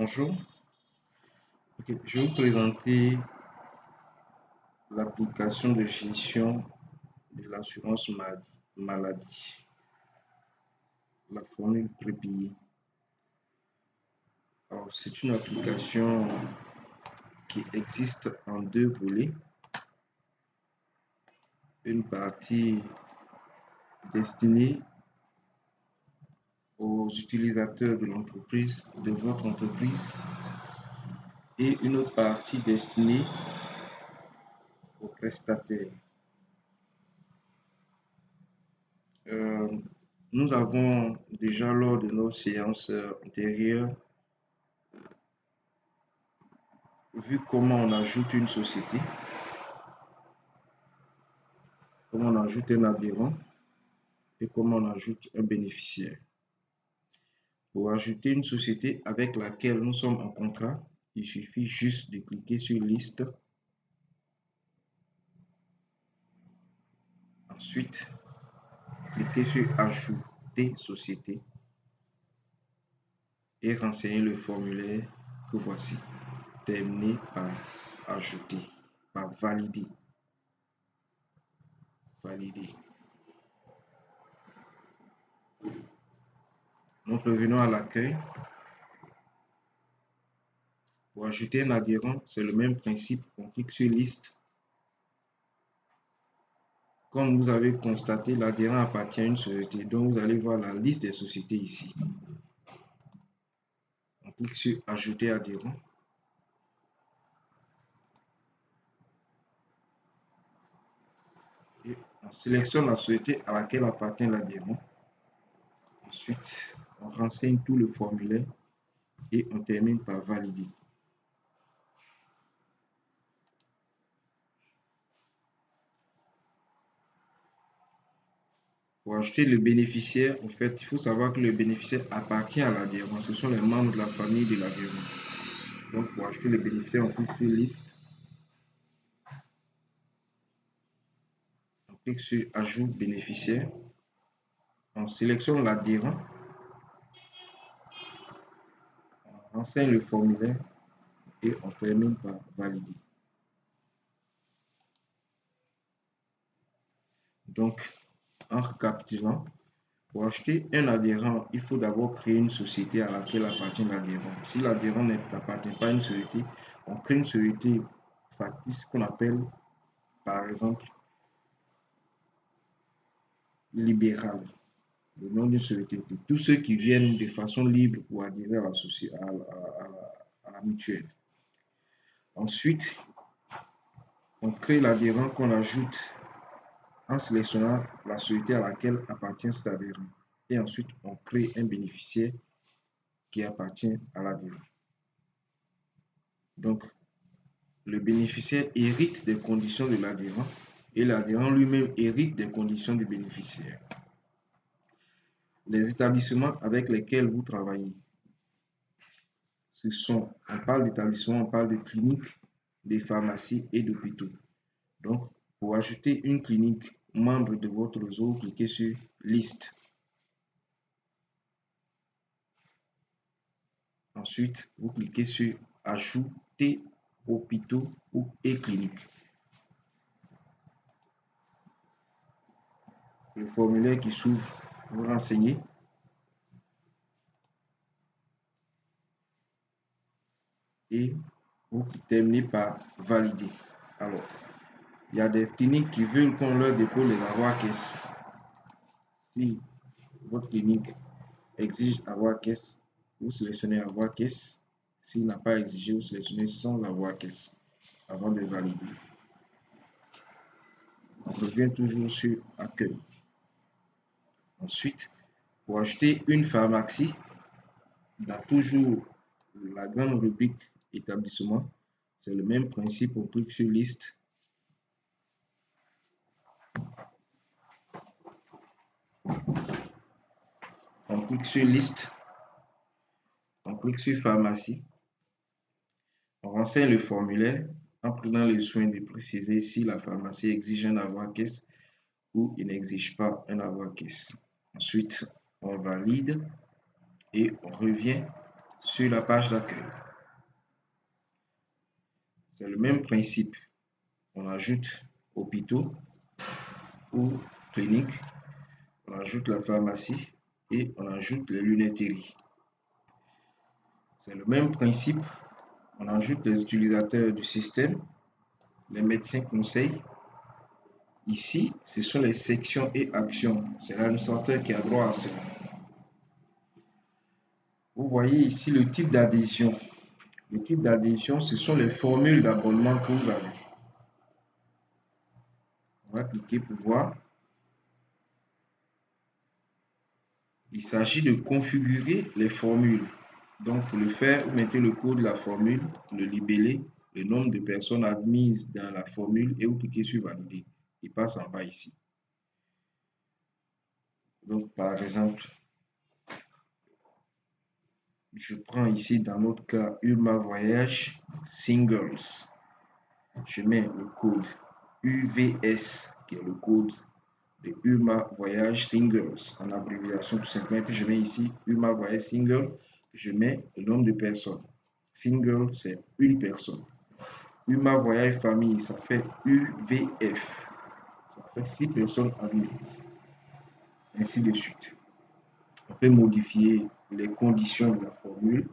Bonjour. Je vais vous présenter l'application de gestion de l'assurance maladie, la formule prépayée. Alors, c'est une application qui existe en deux volets. Une partie destinée aux utilisateurs de l'entreprise, de votre entreprise, et une autre partie destinée aux prestataires. Nous avons déjà lors de nos séances antérieures vu comment on ajoute une société, comment on ajoute un adhérent et comment on ajoute un bénéficiaire. Pour ajouter une société avec laquelle nous sommes en contrat, il suffit juste de cliquer sur liste. Ensuite, cliquez sur ajouter société et renseigner le formulaire que voici. Terminez par ajouter, par valider. Nous revenons à l'accueil. Pour ajouter un adhérent, c'est le même principe. On clique sur liste. Comme vous avez constaté, l'adhérent appartient à une société. Donc, vous allez voir la liste des sociétés ici. On clique sur ajouter adhérent. Et on sélectionne la société à laquelle appartient l'adhérent. Ensuite, on renseigne tout le formulaire et on termine par valider. Pour ajouter le bénéficiaire, en fait, il faut savoir que le bénéficiaire appartient à l'adhérent. Ce sont les membres de la famille de l'adhérent. Donc, pour ajouter le bénéficiaire, on clique sur liste. On clique sur ajout bénéficiaire. On sélectionne l'adhérent. On renseigne le formulaire et on termine par valider. Donc, en récapitulant, pour acheter un adhérent, il faut d'abord créer une société à laquelle appartient l'adhérent. Si l'adhérent n'appartient pas à une société, on crée une société factice qu'on appelle, par exemple, libérale. Le nom d'une société. Tous ceux qui viennent de façon libre pour adhérer à la, société, à la mutuelle. Ensuite, on crée l'adhérent qu'on ajoute en sélectionnant la société à laquelle appartient cet adhérent. Et ensuite, on crée un bénéficiaire qui appartient à l'adhérent. Donc, le bénéficiaire hérite des conditions de l'adhérent et l'adhérent lui-même hérite des conditions du bénéficiaire. Les établissements avec lesquels vous travaillez, on parle d'établissements, on parle de cliniques, de pharmacies et d'hôpitaux. Donc, pour ajouter une clinique membre de votre réseau, vous cliquez sur liste. Ensuite, vous cliquez sur ajouter hôpitaux et cliniques. Le formulaire qui s'ouvre, vous renseignez. Et vous terminez par valider. Alors, il y a des cliniques qui veulent qu'on leur dépose les avoirs caisse. Si votre clinique exige avoir caisse, vous sélectionnez avoir caisse. S'il n'a pas exigé, vous sélectionnez sans avoir caisse avant de valider. On revient toujours sur accueil. Ensuite, pour acheter une pharmacie, dans toujours la grande rubrique établissement, c'est le même principe. On clique sur liste. On clique sur liste. On clique sur pharmacie. On renseigne le formulaire en prenant le soin de préciser si la pharmacie exige un avoir caisse ou il n'exige pas un avoir caisse. Ensuite, on valide et on revient sur la page d'accueil. C'est le même principe. On ajoute hôpitaux ou cliniques, on ajoute la pharmacie et on ajoute les lunetteries. C'est le même principe. On ajoute les utilisateurs du système, les médecins conseils. Ici, ce sont les sections et actions. C'est l'administrateur qui a droit à cela. Vous voyez ici le type d'adhésion. Le type d'adhésion, ce sont les formules d'abonnement que vous avez. On va cliquer pour voir. Il s'agit de configurer les formules. Donc, pour le faire, vous mettez le code de la formule, le libellé, le nombre de personnes admises dans la formule et vous cliquez sur valider. Il passe en bas ici. Donc, par exemple, je prends ici dans notre cas UMA Voyage Singles. Je mets le code UVS qui est le code de UMA Voyage Singles en abréviation tout simplement. Et puis je mets ici UMA Voyage Single. Je mets le nombre de personnes. Single, c'est une personne. UMA Voyage Famille, ça fait UVF. Ça fait 6 personnes admises. Ainsi de suite. On peut modifier les conditions de la formule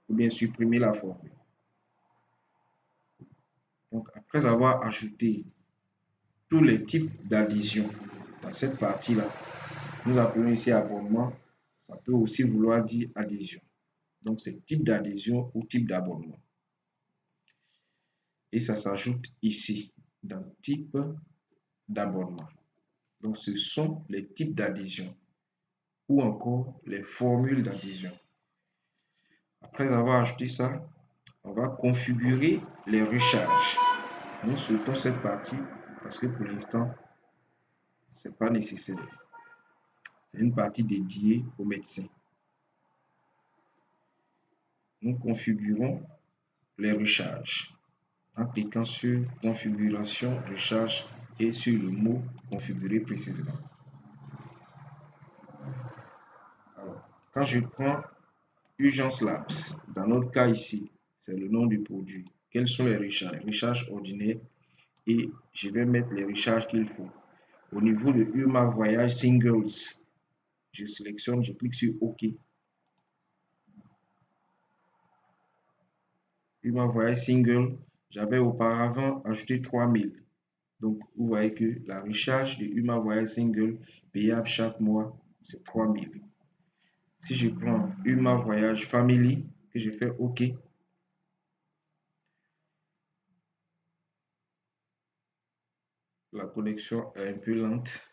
ou bien supprimer la formule. Donc, après avoir ajouté tous les types d'adhésion dans cette partie-là, nous appelons ici abonnement. Ça peut aussi vouloir dire adhésion. Donc, c'est type d'adhésion ou type d'abonnement. Et ça s'ajoute ici, dans type d'abonnement. Donc, ce sont les types d'adhésion ou encore les formules d'adhésion. Après avoir ajouté ça, on va configurer les recharges. Nous sautons cette partie parce que pour l'instant, ce n'est pas nécessaire. C'est une partie dédiée aux médecins. Nous configurons les recharges en cliquant sur configuration, recharge et sur le mot configurer précisément. Alors, quand je prends Urgence Labs, dans notre cas ici, c'est le nom du produit. Quels sont les recharges? Recharge ordinaire et je vais mettre les recharges qu'il faut. Au niveau de UMA Voyage Singles, je sélectionne, je clique sur OK. UMA Voyage Single, j'avais auparavant ajouté 3000. Donc, vous voyez que la recharge de UMA Voyage Single payable chaque mois, c'est 3000. Si je prends UMA Voyage Family, que je fais OK, la connexion est un peu lente.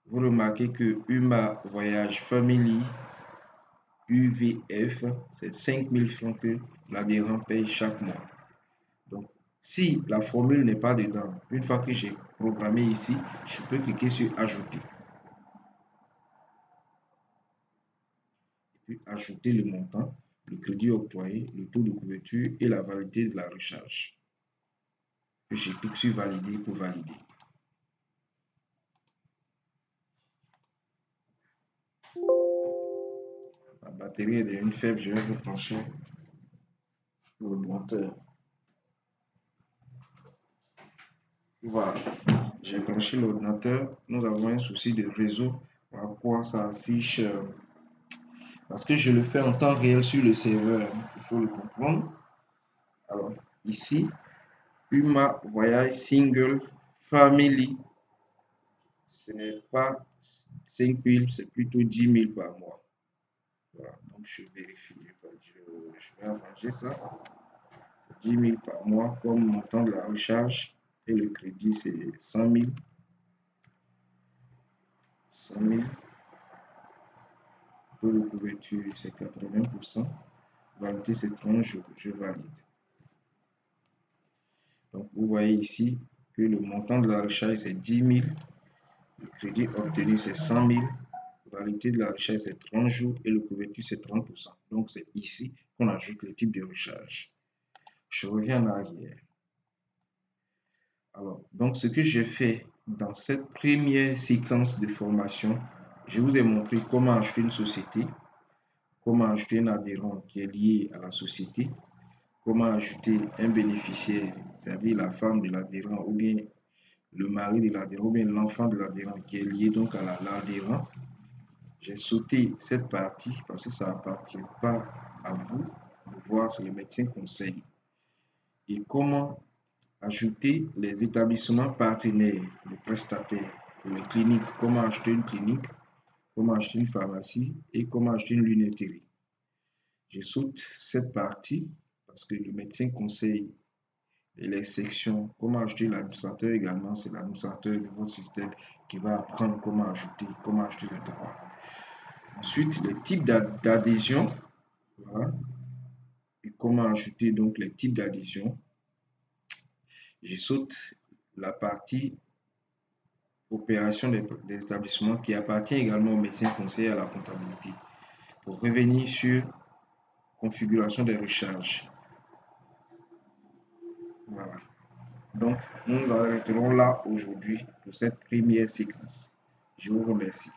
Vous remarquez que UMA Voyage Family, UVF, c'est 5000 francs que l'adhérent paye chaque mois. Donc, si la formule n'est pas dedans, une fois que j'ai programmé ici, je peux cliquer sur Ajouter. Et puis ajouter le montant, le crédit octroyé, le taux de couverture et la validité de la recharge. Puis je clique sur Valider pour valider. La batterie est devenue faible, je vais rebrancher l'ordinateur. Voilà, j'ai branché l'ordinateur. Nous avons un souci de réseau. Par rapport à ça affiche parce que je le fais en temps réel sur le serveur. Il faut le comprendre. Alors, ici, UMA Voyage Single Family. Ce n'est pas 5000, c'est plutôt 10 000 par mois. Voilà, donc je vérifie. Je vais arranger ça. 10 000 par mois comme montant de la recharge et le crédit c'est 100 000. 100 000. Taux de couverture c'est 80%. Validité c'est 30 jours. Je valide. Donc vous voyez ici que le montant de la recharge c'est 10 000. Le crédit obtenu c'est 100 000. La validité de la recharge c'est 30 jours et le couverture c'est 30%. Donc c'est ici qu'on ajoute le type de recharge. Je reviens en arrière. Alors, donc ce que j'ai fait dans cette première séquence de formation, je vous ai montré comment acheter une société, comment ajouter un adhérent qui est lié à la société, comment ajouter un bénéficiaire, c'est-à-dire la femme de l'adhérent ou bien le mari de l'adhérent ou bien l'enfant de l'adhérent qui est lié donc à l'adhérent. J'ai sauté cette partie parce que ça n'appartient pas à vous de voir sur le médecin conseil. Et comment ajouter les établissements partenaires, les prestataires pour les cliniques, comment acheter une clinique, comment acheter une pharmacie et comment acheter une lunetterie. Je saute cette partie parce que le médecin conseille et les sections, comment ajouter l'administrateur également, c'est l'administrateur de votre système qui va apprendre comment ajouter les droits. Ensuite, les types d'adhésion, voilà, et comment ajouter donc les types d'adhésion. Je saute la partie opération des établissements qui appartient également au médecin conseiller à la comptabilité pour revenir sur configuration des recharges. Voilà. Donc, nous arrêterons là aujourd'hui pour cette première séquence. Je vous remercie.